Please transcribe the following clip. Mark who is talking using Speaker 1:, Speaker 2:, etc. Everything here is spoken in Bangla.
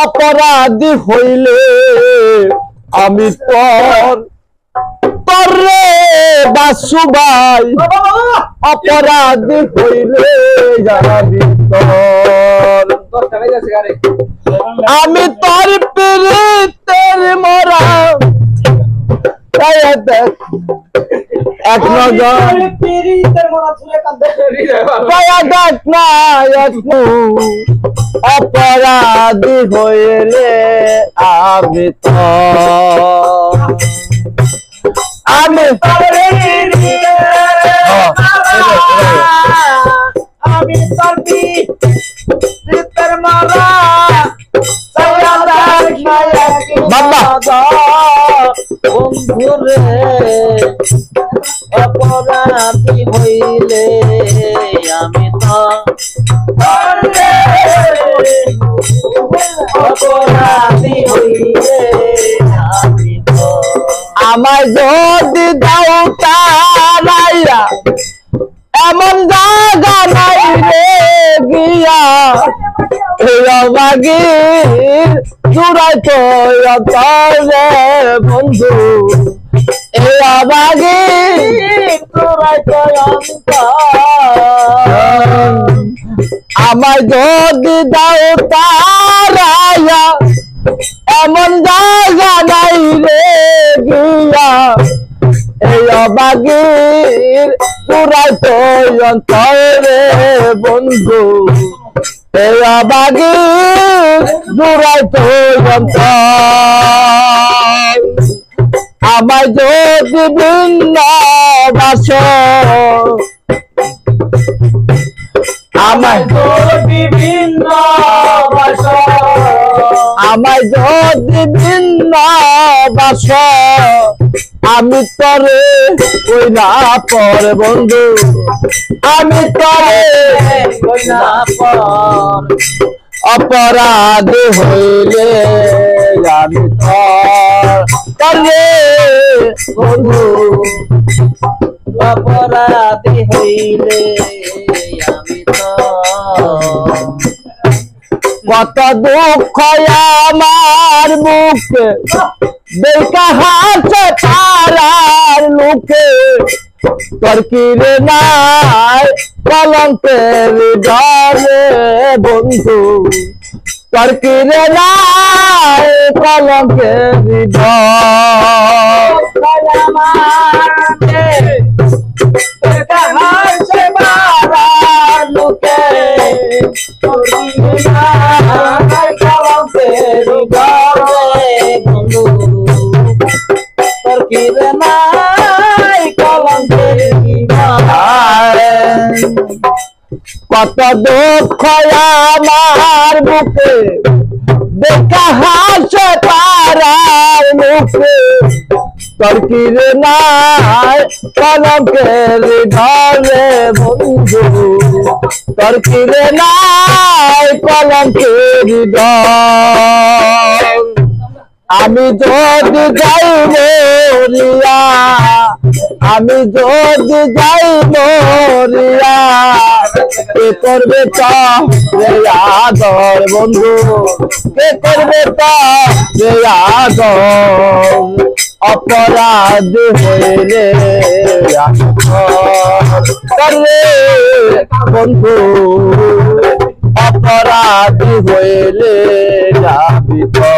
Speaker 1: অপরাধী হইলে আমি তরে বাসু ভাই অপরাধী হইলে আমি তোর প্রীতের মরা দেখ এক নজর দেখ না অপরাধী হইলে আমি আমি
Speaker 2: আমি তোর প্রীতের মালা
Speaker 1: বাবা
Speaker 2: বন্ধুরে অপরাধী হইলে আমি তো অপরাধী হইলে আমি তো
Speaker 1: আমায় যদি দাও তারাইয়া এমন জায়গা নাই রে গিয়া বাগির চূড়াই তো রে বন্ধু বাগির চূড়াই তো আমায় যদি দাও তারাইয়া এমন জায়গা নাই রে গিয়া বাগির চূড়াই তো রে বন্ধু বাগির চূড়াই তো আমায় যদি ভিন্ন বাস আমায়
Speaker 2: বিভিন্ন
Speaker 1: আমায় যদি ভিন্ন বাস আমি তরে ওই না পরে বন্ধু আমি তরে অপরাধী হইলে আমি তরে বন্ধু
Speaker 2: অপরাধী হইলে আমি তো
Speaker 1: কত দুঃখ আমার বুকে দেখা হাসে তারার লোকে তোর কিরে নাই কলঙ্কের ডরে বন্ধু তোর কিরে নাই কলঙ্কের
Speaker 2: লোকে
Speaker 1: কত দুঃখ আমার বুকে দেখা হাসে তারার মুখে তোর কিরে নাই কলঙ্কের ধরে বন্ধু তোর কিরে নাই কলঙ্কের ধর আমি যদি যাই মরিয়া আমি যদি যাই মরিয়া কে করবে তা রে আদর বন্ধু কে করবে তা রে আদর অপরাধী হইলে করে বন্ধু অপরাধী হইলে যাবি তো